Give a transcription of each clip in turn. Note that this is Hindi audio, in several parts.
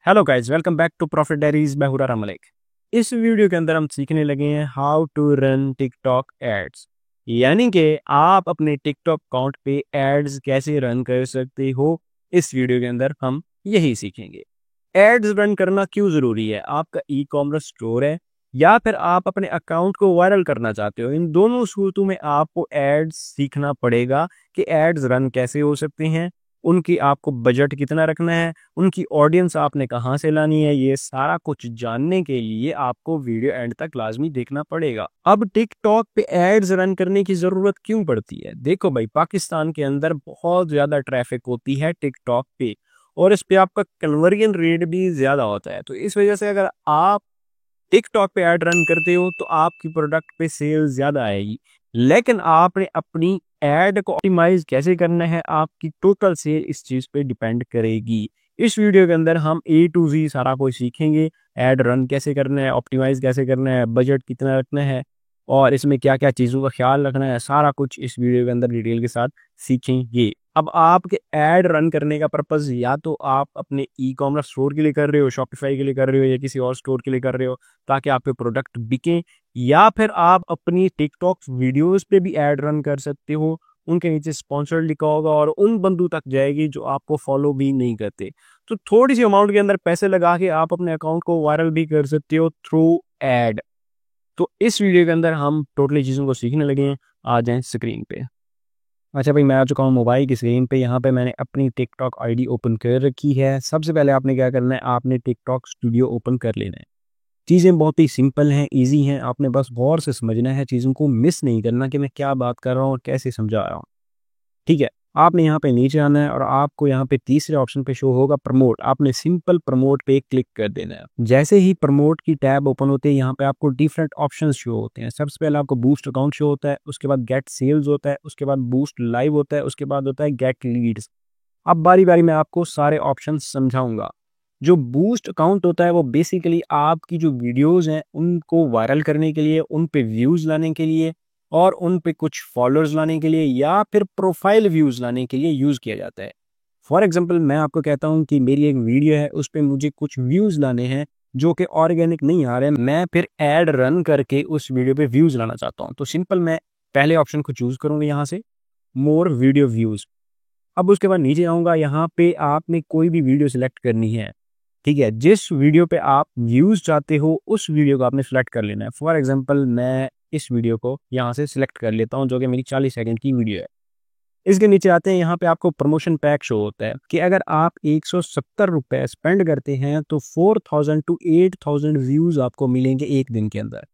Hello guys, welcome back to profit diaries. मैं हुरार मलिक। इस वीडियो के अंदर हम सीखने लगे हैं how to run TikTok ads, यानी कि आप अपने टिकटॉक अकाउंट पे एड्स कैसे रन कर सकते हो। इस वीडियो के अंदर हम यही सीखेंगे। एड्स रन करना क्यों जरूरी है। आपका ई कॉमर्स स्टोर है या फिर आप अपने अकाउंट को वायरल करना चाहते हो, इन दोनों सूरतों में आपको एड्स सीखना पड़ेगा कि एड्स रन कैसे हो सकते हैं, उनकी आपको बजट कितना रखना है, उनकी ऑडियंस आपने कहाँ से लानी है। ये सारा कुछ जानने के लिए आपको वीडियो एंड तक लाजमी देखना पड़ेगा। अब टिकटॉक पे एड्स रन करने की जरूरत क्यों पड़ती है। देखो भाई, पाकिस्तान के अंदर बहुत ज्यादा ट्रैफिक होती है टिकटॉक पे और इस पे आपका कन्वर्जन रेट भी ज्यादा होता है। तो इस वजह से अगर आप टिकटॉक पे ऐड रन करते हो तो आपकी प्रोडक्ट पे सेल ज्यादा आएगी, लेकिन आपने अपनी ऐड को ऑप्टिमाइज कैसे करना है, आपकी टोटल सेल इस चीज पे डिपेंड करेगी। इस वीडियो के अंदर हम ए टू जी सारा कुछ सीखेंगे। ऐड रन कैसे करना है, ऑप्टिमाइज कैसे करना है, बजट कितना रखना है और इसमें क्या क्या चीज़ों का ख्याल रखना है, सारा कुछ इस वीडियो के अंदर डिटेल के साथ सीखेंगे। अब आपके ऐड रन करने का पर्पज़ या तो आप अपने ई कॉमर्स स्टोर के लिए कर रहे हो, शॉपिफाई के लिए कर रहे हो या किसी और स्टोर के लिए कर रहे हो ताकि आपके प्रोडक्ट बिकें, या फिर आप अपनी टिकटॉक वीडियोस पे भी ऐड रन कर सकते हो। उनके नीचे स्पॉन्सर लिखा होगा और उन बंदों तक जाएगी जो आपको फॉलो भी नहीं करते। तो थोड़ी सी अमाउंट के अंदर पैसे लगा के आप अपने अकाउंट को वायरल भी कर सकते हो थ्रू एड। तो इस वीडियो के अंदर हम टोटली चीज़ों को सीखने लगे हैं। आ जाएं स्क्रीन पे। अच्छा भाई, मैं आ चुका हूँ मोबाइल की स्क्रीन पे। यहाँ पे मैंने अपनी टिकटॉक आईडी ओपन कर रखी है। सबसे पहले आपने क्या करना है, आपने टिकटॉक स्टूडियो ओपन कर लेना है। चीज़ें बहुत ही सिंपल हैं, इजी हैं, आपने बस गौर से समझना है, चीज़ों को मिस नहीं करना कि मैं क्या बात कर रहा हूँ और कैसे समझा रहा हूँ। ठीक है, आपने यहाँ पे नीचे आना है और आपको यहाँ पे तीसरे ऑप्शन पे शो होगा प्रमोट। आपने सिंपल प्रमोट पे क्लिक कर देना है। जैसे ही प्रमोट की टैब ओपन होती है, यहाँ पे आपको डिफरेंट ऑप्शन शो होते हैं। सबसे पहले आपको बूस्ट अकाउंट शो होता है, उसके बाद गेट सेल्स होता है, उसके बाद बूस्ट लाइव होता है, उसके बाद होता है गेट लीड्स। अब बारी बारी मैं आपको सारे ऑप्शन समझाऊंगा। जो बूस्ट अकाउंट होता है वो बेसिकली आपकी जो वीडियोस हैं उनको वायरल करने के लिए, उन पे व्यूज लाने के लिए और उन पे कुछ फॉलोअर्स लाने के लिए या फिर प्रोफाइल व्यूज लाने के लिए यूज किया जाता है। फॉर एग्जांपल मैं आपको कहता हूं कि मेरी एक वीडियो है, उस पे मुझे कुछ व्यूज लाने हैं जो कि ऑर्गेनिक नहीं आ रहे हैं, मैं फिर एड रन करके उस वीडियो पे व्यूज लाना चाहता हूं। तो सिंपल मैं पहले ऑप्शन को चूज करूंगा, यहाँ से मोर वीडियो व्यूज। अब उसके बाद नीचे आऊंगा, यहाँ पे आपने कोई भी वीडियो सिलेक्ट करनी है। ठीक है, जिस वीडियो पे आप व्यूज चाहते हो उस वीडियो को आपने सिलेक्ट कर लेना है। फॉर एग्जांपल मैं इस वीडियो को यहाँ से सिलेक्ट कर लेता हूँ जो कि मेरी 40 सेकंड की वीडियो है। इसके नीचे आते हैं, यहाँ पे आपको प्रमोशन पैक शो होता है कि अगर आप 170 रुपए स्पेंड करते हैं तो 4000 टू 8000 व्यूज आपको मिलेंगे एक दिन के अंदर।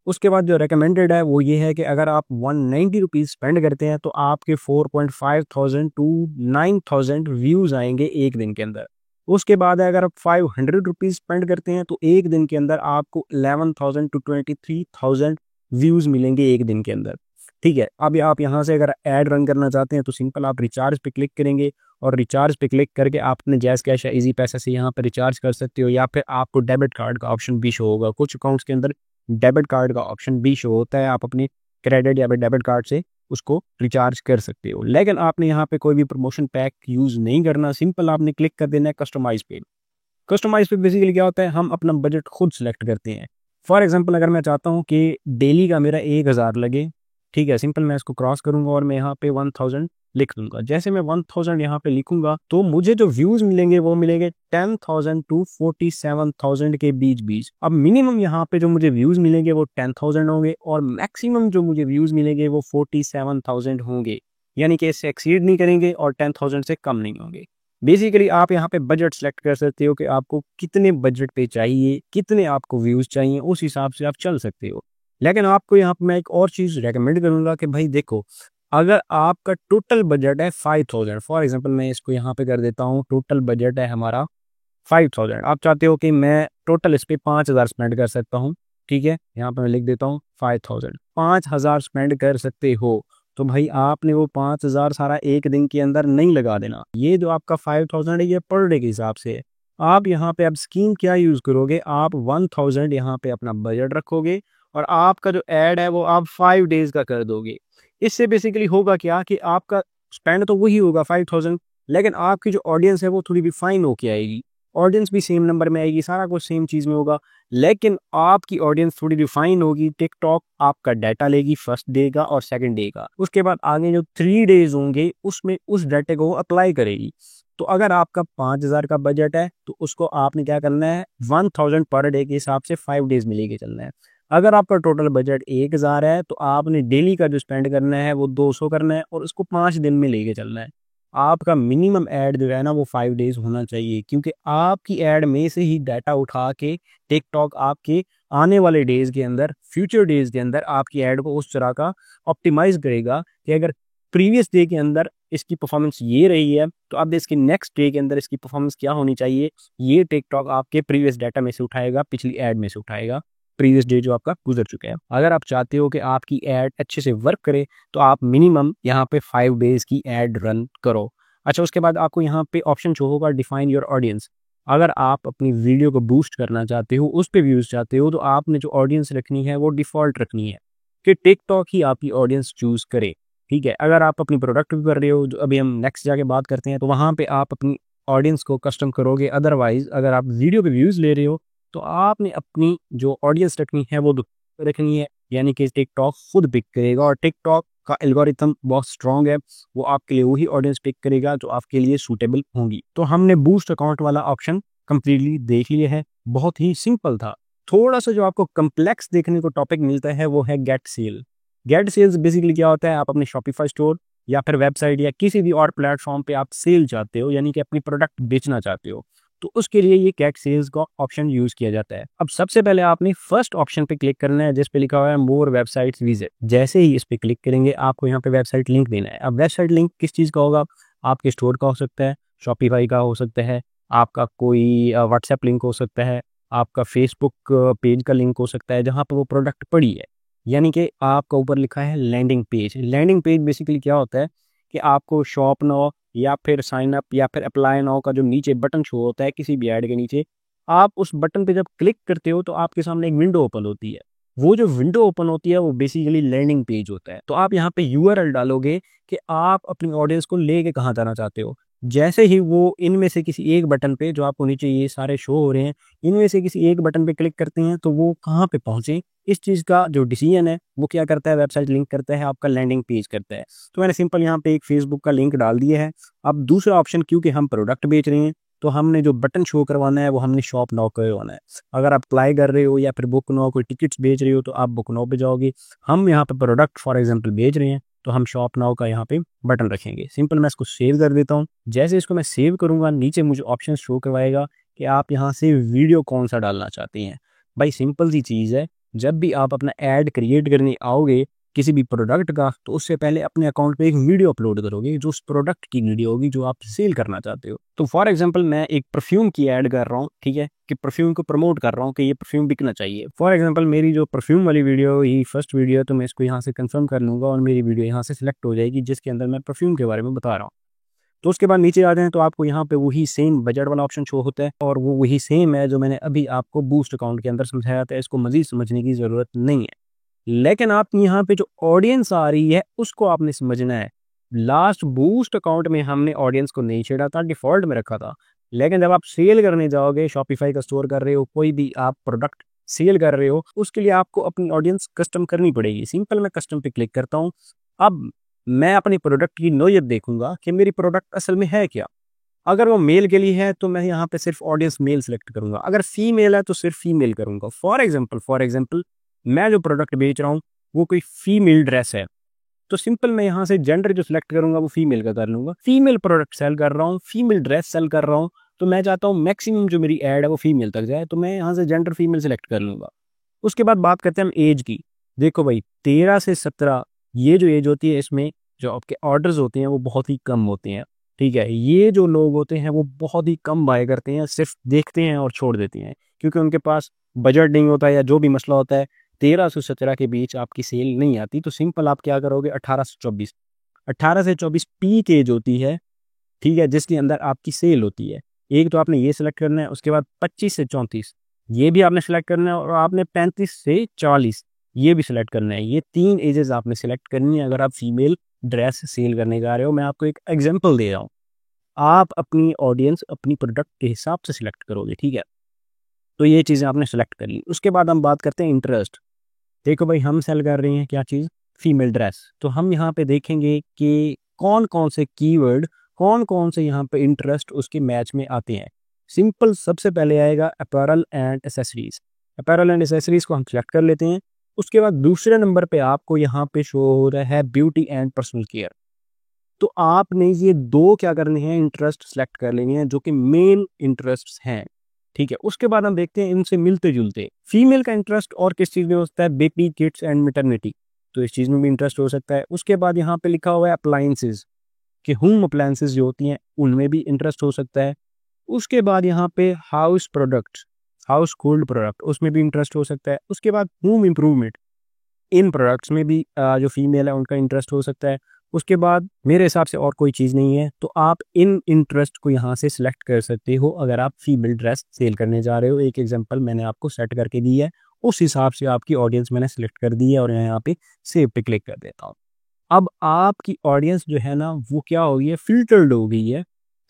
उसके बाद जो रिकमेंडेड है वो ये है कि अगर आप 190 रुपीज़ स्पेंड करते हैं तो आपके 4,500 टू 9000 व्यूज आएंगे एक दिन के अंदर। उसके बाद अगर आप 500 रुपीज़ स्पेंड करते हैं तो एक दिन के अंदर आपको 11,000 टू 23,000 व्यूज मिलेंगे एक दिन के अंदर। ठीक है, अब आप यहाँ से अगर ऐड रन करना चाहते हैं तो सिंपल आप रिचार्ज पे क्लिक करेंगे और रिचार्ज पे क्लिक करके आपने जैस कैश या इजी पैसा से यहाँ पे रिचार्ज कर सकते हो, या फिर आपको डेबिट कार्ड का ऑप्शन भी शो होगा। कुछ अकाउंट्स के अंदर डेबिट कार्ड का ऑप्शन भी शो होता है, आप अपने क्रेडिट या फिर डेबिट कार्ड से उसको रिचार्ज कर सकते हो। लेकिन आपने यहाँ पे कोई भी प्रमोशन पैक यूज नहीं करना, सिंपल आपने क्लिक कर देना है कस्टमाइज पे। कस्टमाइज पे बेसिकली क्या होता है, हम अपना बजट खुद सेलेक्ट करते हैं। फॉर एग्जांपल अगर मैं चाहता हूँ कि डेली का मेरा 1000 लगे, ठीक है, सिंपल मैं इसको क्रॉस करूंगा और मैं यहाँ पे 1000 लिख दूंगा। जैसे मैं 1000 यहाँ पे लिखूंगा तो मुझे जो व्यूज मिलेंगे वो मिलेंगे 10,000 टू 47,000 के बीच बीच। अब मिनिमम यहाँ पे जो मुझे व्यूज मिलेंगे वो 10,000 होंगे और मैक्सिमम जो मुझे व्यूज मिलेंगे वो 47,000 होंगे, यानी कि इससे एक्सीड नहीं करेंगे और 10,000 से कम नहीं होंगे। बेसिकली आप यहाँ पे बजट सेलेक्ट कर सकते हो कि आपको कितने बजट पे चाहिए, कितने आपको व्यूज चाहिए, उस हिसाब से आप चल सकते हो। लेकिन आपको यहाँ पे मैं एक और चीज़ रेकमेंड करूंगा कि भाई देखो, अगर आपका टोटल बजट है 5000, फॉर एग्जांपल मैं इसको यहाँ पे कर देता हूँ, टोटल बजट है हमारा 5000। आप चाहते हो कि मैं टोटल इस पे 5000 स्पेंड कर सकता हूँ, ठीक है, यहाँ पे मैं लिख देता हूँ 5000 स्पेंड कर सकते हो। तो भाई आपने वो 5000 सारा एक दिन के अंदर नहीं लगा देना। ये जो आपका 5000 है ये पर डे के हिसाब से है। आप यहाँ पे अब स्कीम क्या यूज करोगे, आप 1000 यहाँ पे अपना बजट रखोगे और आपका जो ऐड है वो आप 5 डेज का कर दोगे। इससे बेसिकली होगा क्या कि आपका स्पेंड तो वही होगा 5000, लेकिन आपकी जो ऑडियंस है वो थोड़ी भी फाइन होके आएगी। ऑडियंस भी सेम नंबर में आएगी, सारा कुछ सेम चीज़ में होगा, लेकिन आपकी ऑडियंस थोड़ी रिफाइन होगी। टिकटॉक आपका डाटा लेगी फर्स्ट डे का और सेकंड डे का, उसके बाद आगे जो 3 डेज होंगे उसमें उस डाटे को अप्लाई करेगी। तो अगर आपका 5,000 का बजट है तो उसको आपने क्या करना है, 1000 पर डे के हिसाब से 5 डेज में लेके चलना है। अगर आपका टोटल बजट 1000 है तो आपने डेली का जो स्पेंड करना है वो 200 करना है और उसको 5 दिन में लेके चलना है। आपका मिनिमम ऐड जो है ना वो 5 डेज होना चाहिए, क्योंकि आपकी ऐड में से ही डाटा उठा के टिकटॉक आपके आने वाले डेज के अंदर, फ्यूचर डेज के अंदर आपकी ऐड को उस तरह का ऑप्टिमाइज करेगा कि अगर प्रीवियस डे के अंदर इसकी परफॉर्मेंस ये रही है तो अब इसके नेक्स्ट डे के अंदर इसकी परफॉर्मेंस क्या होनी चाहिए, ये टिकटॉक आपके प्रीवियस डाटा में से उठाएगा, पिछली ऐड में से उठाएगा, प्रीवियस डे जो आपका गुजर चुका है। अगर आप चाहते हो कि आपकी ऐड अच्छे से वर्क करे तो आप मिनिमम यहाँ पे 5 डेज की ऐड रन करो। अच्छा, उसके बाद आपको यहाँ पे ऑप्शन शो होगा डिफाइन योर ऑडियंस। अगर आप अपनी वीडियो को बूस्ट करना चाहते हो, उस पर व्यूज चाहते हो, तो आपने जो ऑडियंस रखनी है वो डिफॉल्ट रखनी है कि टिकटॉक ही आपकी ऑडियंस चूज करे। ठीक है, अगर आप अपनी प्रोडक्ट भी कर रहे हो, जो अभी हम नेक्स्ट जाके बात करते हैं, तो वहाँ पे आप अपनी ऑडियंस को कस्टम करोगे। अदरवाइज अगर आप वीडियो पे व्यूज ले रहे हो तो आपने अपनी जो ऑडियंस रखनी है वो रखनी है, यानी कि टिकटॉक खुद पिक करेगा और टिकटॉक का एल्गोरिथम बहुत स्ट्रॉन्ग है, वो आपके लिए वही ऑडियंस पिक करेगा जो आपके लिए सूटेबल होंगी। तो हमने बूस्ट अकाउंट वाला ऑप्शन कंप्लीटली देख लिया है, बहुत ही सिंपल था। थोड़ा सा जो आपको कम्प्लेक्स देखने को टॉपिक मिलता है वो है get sale. Get sales basically क्या होता है, आप अपने शॉपिफाई स्टोर या फिर वेबसाइट या किसी भी और प्लेटफॉर्म पे आप सेल चाहते हो, यानी कि अपनी प्रोडक्ट बेचना चाहते हो, तो उसके लिए ये गेट सेल्स का ऑप्शन यूज किया जाता है। अब सबसे पहले आपने फर्स्ट ऑप्शन पे क्लिक करना है जिस पे लिखा हुआ है मोर वेबसाइट्स विजिट। जैसे ही इस पे क्लिक करेंगे आपको यहाँ पे वेबसाइट लिंक देना है। अब वेबसाइट लिंक किस चीज़ का होगा, आपके स्टोर का हो सकता है, शॉपिफाई का हो सकता है, आपका कोई व्हाट्सएप लिंक हो सकता है, आपका फेसबुक पेज का लिंक हो सकता है जहाँ पर वो प्रोडक्ट पड़ी है, यानी कि आपका ऊपर लिखा है landing page. Landing page basically क्या होता है कि आपको शॉप नाउ या फिर साइन अप या फिर अप्लाई नाउ का जो नीचे बटन शो होता है किसी भी ऐड के नीचे, आप उस बटन पे जब क्लिक करते हो तो आपके सामने एक विंडो ओपन होती है। वो जो विंडो ओपन होती है वो बेसिकली लैंडिंग पेज होता है। तो आप यहाँ पे यूआरएल डालोगे कि आप अपनी ऑडियंस को लेके कहाँ जाना चाहते हो। जैसे ही वो इनमें से किसी एक बटन पे, जो आपको नीचे ये सारे शो हो रहे हैं, इनमें से किसी एक बटन पे क्लिक करते हैं तो वो कहाँ पे पहुंचे, इस चीज़ का जो डिसीजन है वो क्या करता है, वेबसाइट लिंक करता है, आपका लैंडिंग पेज करता है। तो मैंने सिंपल यहाँ पे एक फेसबुक का लिंक डाल दिया है। अब दूसरा ऑप्शन, क्योंकि हम प्रोडक्ट बेच रहे हैं तो हमने जो बटन शो करवाना है वो हमने शॉप नाउ करवाना है। अगर आप अप्लाई कर रहे हो या फिर बुक नाउ कोई टिकट्स बेच रहे हो तो आप बुक नाउ पे जाओगे। हम यहाँ पे प्रोडक्ट फॉर एग्जांपल बेच रहे हैं तो हम शॉप नाउ का यहाँ पे बटन रखेंगे। सिंपल मैं इसको सेव कर देता हूँ। जैसे इसको मैं सेव करूँगा नीचे मुझे ऑप्शन शो करवाएगा कि आप यहाँ से वीडियो कौन सा डालना चाहते हैं। भाई सिंपल सी चीज़ है, जब भी आप अपना ऐड क्रिएट करने आओगे किसी भी प्रोडक्ट का, तो उससे पहले अपने अकाउंट पे एक वीडियो अपलोड करोगे जो उस प्रोडक्ट की वीडियो होगी जो आप सेल करना चाहते हो। तो फॉर एग्जांपल मैं एक परफ्यूम की ऐड कर रहा हूँ, ठीक है, कि परफ्यूम को प्रमोट कर रहा हूँ कि ये परफ्यूम बिकना चाहिए। फॉर एग्जांपल मेरी जो परफ्यूम वाली वीडियो ही फर्स्ट वीडियो है, तो मैं इसको यहाँ से कंफर्म कर लूँगा और मेरी वीडियो यहाँ से सिलेक्ट हो जाएगी जिसके अंदर मैं परफ्यूम के बारे में बता रहा हूँ। तो उसके बाद नीचे आ जाएं तो आपको यहाँ पे वही सेम बजट वाला ऑप्शन शो होता है और वो वही सेम है जो मैंने अभी आपको बूस्ट अकाउंट के अंदर समझाया था। इसको मजीद समझने की ज़रूरत नहीं है, लेकिन आप यहाँ पे जो ऑडियंस आ रही है उसको आपने समझना है। लास्ट बूस्ट अकाउंट में हमने ऑडियंस को नहीं छेड़ा था, डिफॉल्ट में रखा था, लेकिन जब आप सेल करने जाओगे, शॉपिफाई का स्टोर कर रहे हो, कोई भी आप प्रोडक्ट सेल कर रहे हो, उसके लिए आपको अपनी ऑडियंस कस्टम करनी पड़ेगी। सिंपल मैं कस्टम पे क्लिक करता हूँ। अब मैं अपनी प्रोडक्ट की नोयत देखूंगा कि मेरी प्रोडक्ट असल में है क्या। अगर वो मेल के लिए है तो मैं यहाँ पे सिर्फ ऑडियंस मेल सेलेक्ट करूंगा, अगर फीमेल है तो सिर्फ फीमेल करूंगा। फॉर एग्जांपल मैं जो प्रोडक्ट बेच रहा हूँ वो कोई फीमेल ड्रेस है, तो सिंपल मैं यहाँ से जेंडर जो सिलेक्ट करूंगा वो फीमेल का कर लूंगा। फीमेल प्रोडक्ट सेल कर रहा हूँ, फीमेल ड्रेस सेल कर रहा हूँ, तो मैं चाहता हूँ मैक्सिमम जो मेरी एड है वो फीमेल तक जाए, तो मैं यहाँ से जेंडर फीमेल सेलेक्ट कर लूंगा। उसके बाद बात करते हैं हम एज की। देखो भाई 13 से 17 ये जो एज होती है, इसमें जो आपके ऑर्डर्स होते हैं वो बहुत ही कम होते हैं। ठीक है, ये जो लोग होते हैं वो बहुत ही कम बाय करते हैं, सिर्फ देखते हैं और छोड़ देते हैं क्योंकि उनके पास बजट नहीं होता या जो भी मसला होता है। 13 से 17 के बीच आपकी सेल नहीं आती, तो सिंपल आप क्या करोगे, 18 से 24 पीक एज होती है, ठीक है, जिसके अंदर आपकी सेल होती है। एक तो आपने ये सिलेक्ट करना है, उसके बाद 25 से 34 ये भी आपने सेलेक्ट करना है और आपने 35 से 40 ये भी सिलेक्ट करना है। ये 3 एजेस आपने सिलेक्ट करनी है अगर आप फीमेल ड्रेस सेल करने जा रहे हो। मैं आपको एक एग्जांपल दे रहा हूँ। आप अपनी ऑडियंस अपनी प्रोडक्ट के हिसाब से सिलेक्ट करोगे, ठीक है। तो ये चीज़ें आपने सेलेक्ट कर ली। उसके बाद हम बात करते हैं इंटरेस्ट। देखो भाई, हम सेल कर रहे हैं क्या चीज़, फीमेल ड्रेस। तो हम यहाँ पे देखेंगे कि कौन कौन से कीवर्ड, कौन कौन से यहाँ पे इंटरेस्ट उसके मैच में आते हैं। सिंपल, सबसे पहले आएगा apparel and accessories. Apparel and accessories को हम सेलेक्ट कर लेते हैं। उसके बाद दूसरे नंबर पे आपको यहाँ पे शो हो रहा है ब्यूटी एंड पर्सनल केयर। तो आपने ये दो क्या करने हैं, इंटरेस्ट सेलेक्ट कर लेने हैं जो कि मेन इंटरेस्ट हैं, ठीक है। उसके बाद हम देखते हैं इनसे मिलते जुलते फीमेल का इंटरेस्ट और किस चीज़ में होता है, बेबी किड्स एंड मैटरनिटी, तो इस चीज़ में भी इंटरेस्ट हो सकता है। उसके बाद यहाँ पे लिखा हुआ है अप्लायंसेज, कि होम अप्लायंसेज जो होती हैं उनमें भी इंटरेस्ट हो सकता है। उसके बाद यहाँ पे house products, house hold product, उसमें भी इंटरेस्ट हो सकता है। उसके बाद होम इम्प्रूवमेंट, इन प्रोडक्ट्स में भी जो फीमेल है उनका इंटरेस्ट हो सकता है। उसके बाद मेरे हिसाब से और कोई चीज़ नहीं है, तो आप इन इंटरेस्ट को यहाँ से सिलेक्ट कर सकते हो अगर आप फीमेल ड्रेस सेल करने जा रहे हो। एक एग्जांपल मैंने आपको सेट करके दी है, उस हिसाब से आपकी ऑडियंस मैंने सेलेक्ट कर दी है और यहाँ पे सेव पे क्लिक कर देता हूँ। अब आपकी ऑडियंस जो है ना वो क्या हो गई है, फिल्टर्ड हो गई है।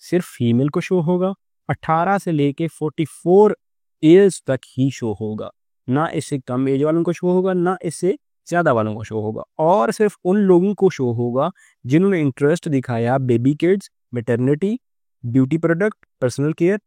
सिर्फ फीमेल को शो होगा, 18 से लेके 44 एज तक ही शो होगा, ना इससे कम एज वालों को शो होगा, ना इससे ज़्यादा वालों को शो होगा। और सिर्फ उन लोगों को शो होगा जिन्होंने इंटरेस्ट दिखाया baby kids, maternity, beauty product, personal care,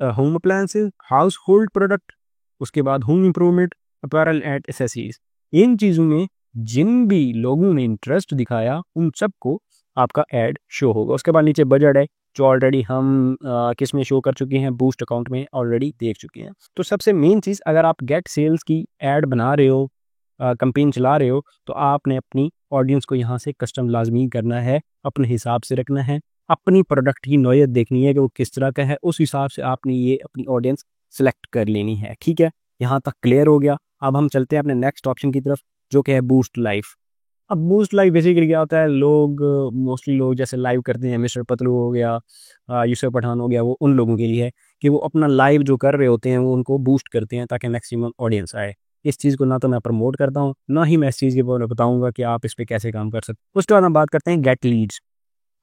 home appliances, household product, उसके बाद home improvement, apparel and accessories. इन चीज़ों में जिन भी लोगों ने इंटरेस्ट दिखाया उन सबको आपका ऐड शो होगा। उसके बाद नीचे बजट है जो ऑलरेडी हम किस में शो कर चुके हैं, बूस्ट अकाउंट में ऑलरेडी देख चुके हैं। तो सबसे मेन चीज़, अगर आप गेट सेल्स की ऐड बना रहे हो, कैंपेन चला रहे हो, तो आपने अपनी ऑडियंस को यहाँ से कस्टम लाजमी करना है, अपने हिसाब से रखना है, अपनी प्रोडक्ट की नौयत देखनी है कि वो किस तरह का है, उस हिसाब से आपने ये अपनी ऑडियंस सेलेक्ट कर लेनी है, ठीक है। यहाँ तक क्लियर हो गया। अब हम चलते हैं अपने नेक्स्ट ऑप्शन की तरफ जो कि है बूस्ट लाइफ। अब बूस्ट लाइव बेसिकली क्या होता है, लोग मोस्टली लोग जैसे लाइव करते हैं, मिस्टर पतलू हो गया, यूसुफ पठान हो गया, वो उन लोगों के लिए है कि वो अपना लाइव जो कर रहे होते हैं वो उनको बूस्ट करते हैं ताकि मैक्सिमम ऑडियंस आए। इस चीज़ को ना तो मैं प्रमोट करता हूँ, ना ही मैं इस चीज़ के बारे में बताऊंगा कि आप इस पर कैसे काम कर सकते हैं। उसके बाद हम बात करते हैं गेट लीड्स।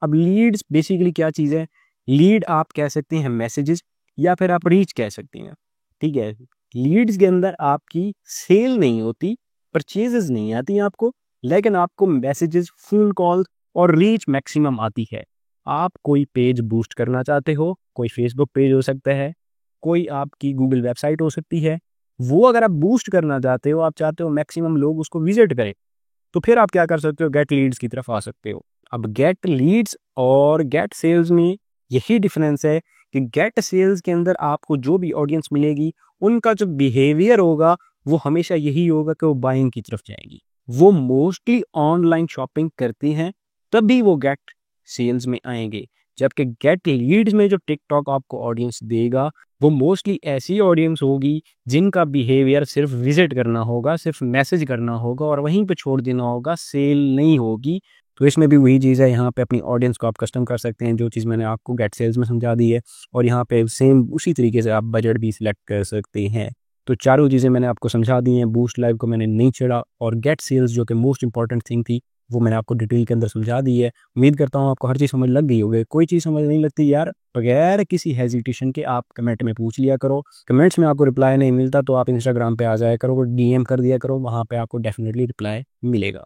अब लीड्स बेसिकली क्या चीज़ है, लीड आप कह सकते हैं मैसेजेस या फिर आप रीच कह सकते हैं, ठीक है। लीड्स के अंदर आपकी सेल नहीं होती, परचेजेस नहीं आती आपको, लेकिन आपको मैसेजेस, फोन कॉल और रीच मैक्सिमम आती है। आप कोई पेज बूस्ट करना चाहते हो, कोई फेसबुक पेज हो सकता है, कोई आपकी गूगल वेबसाइट हो सकती है, वो अगर आप बूस्ट करना चाहते हो, आप चाहते हो मैक्सिमम लोग उसको विजिट करें, तो फिर आप क्या कर सकते हो, गेट लीड्स की तरफ आ सकते हो। अब गेट लीड्स और गेट सेल्स में यही डिफरेंस है कि गेट सेल्स के अंदर आपको जो भी ऑडियंस मिलेगी उनका जो बिहेवियर होगा वो हमेशा यही होगा कि वो बाइंग की तरफ जाएगी। वो मोस्टली ऑनलाइन शॉपिंग करती हैं, तभी वो गेट सेल्स में आएंगे। जबकि गेट लीड्स में जो टिकटॉक आपको ऑडियंस देगा वो मोस्टली ऐसी ऑडियंस होगी जिनका बिहेवियर सिर्फ विजिट करना होगा, सिर्फ मैसेज करना होगा और वहीं पे छोड़ देना होगा, सेल नहीं होगी। तो इसमें भी वही चीज़ है, यहाँ पे अपनी ऑडियंस को आप कस्टम कर सकते हैं, जो चीज़ मैंने आपको गेट सेल्स में समझा दी है, और यहाँ पे सेम उसी तरीके से आप बजट भी सिलेक्ट कर सकते हैं। तो चारों चीज़ें मैंने आपको समझा दी हैं। बूस्ट लाइव को मैंने नहीं चढ़ा, और गेट सेल्स जो कि मोस्ट इंपॉर्टेंट थिंग थी वो मैंने आपको डिटेल के अंदर समझा दी है। उम्मीद करता हूँ आपको हर चीज़ समझ लग गई होगी। कोई चीज़ समझ नहीं लगती यार, बगैर किसी हेजिटेशन के आप कमेंट में पूछ लिया करो। कमेंट्स में आपको रिप्लाई नहीं मिलता तो आप इंस्टाग्राम पे आ जाया करो, डीएम कर दिया करो, वहाँ पे आपको डेफिनेटली रिप्लाई मिलेगा।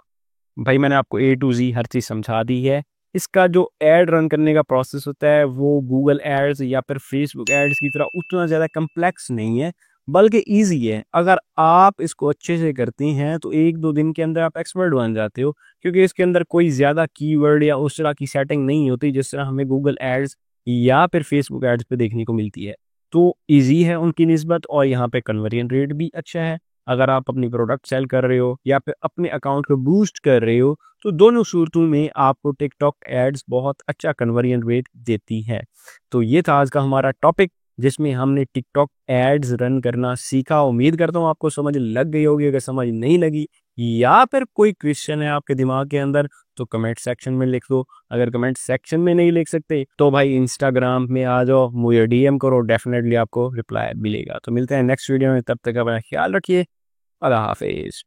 भाई मैंने आपको A to Z हर चीज़ समझा दी है। इसका जो ऐड रन करने का प्रोसेस होता है वो गूगल एड्स या फिर फेसबुक एड्स की तरह उतना ज़्यादा कम्प्लेक्स नहीं है, बल्कि ईजी है। अगर आप इसको अच्छे से करती हैं तो 1-2 दिन के अंदर आप एक्सपर्ट बन जाते हो, क्योंकि इसके अंदर कोई ज़्यादा कीवर्ड या उस तरह की सेटिंग नहीं होती जिस तरह हमें गूगल एड्स या फिर फेसबुक एड्स पे देखने को मिलती है। तो ईजी है उनकी निस्बत, और यहाँ पे कन्वर्जन रेट भी अच्छा है। अगर आप अपनी प्रोडक्ट सेल कर रहे हो या फिर अपने अकाउंट को बूस्ट कर रहे हो तो दोनों सूरतों में आपको टिकटॉक एड्स बहुत अच्छा कन्वर्जन रेट देती है। तो ये था आज का हमारा टॉपिक जिसमें हमने टिकटॉक एड्स रन करना सीखा। उम्मीद करता हूँ आपको समझ लग गई होगी। अगर समझ नहीं लगी या फिर कोई क्वेश्चन है आपके दिमाग के अंदर तो कमेंट सेक्शन में लिख दो। अगर कमेंट सेक्शन में नहीं लिख सकते तो भाई इंस्टाग्राम में आ जाओ, मुझे डीएम करो, डेफिनेटली आपको रिप्लाई मिलेगा। तो मिलते हैं नेक्स्ट वीडियो में, तब तक अपना ख्याल रखिए। अल्लाह हाफिज।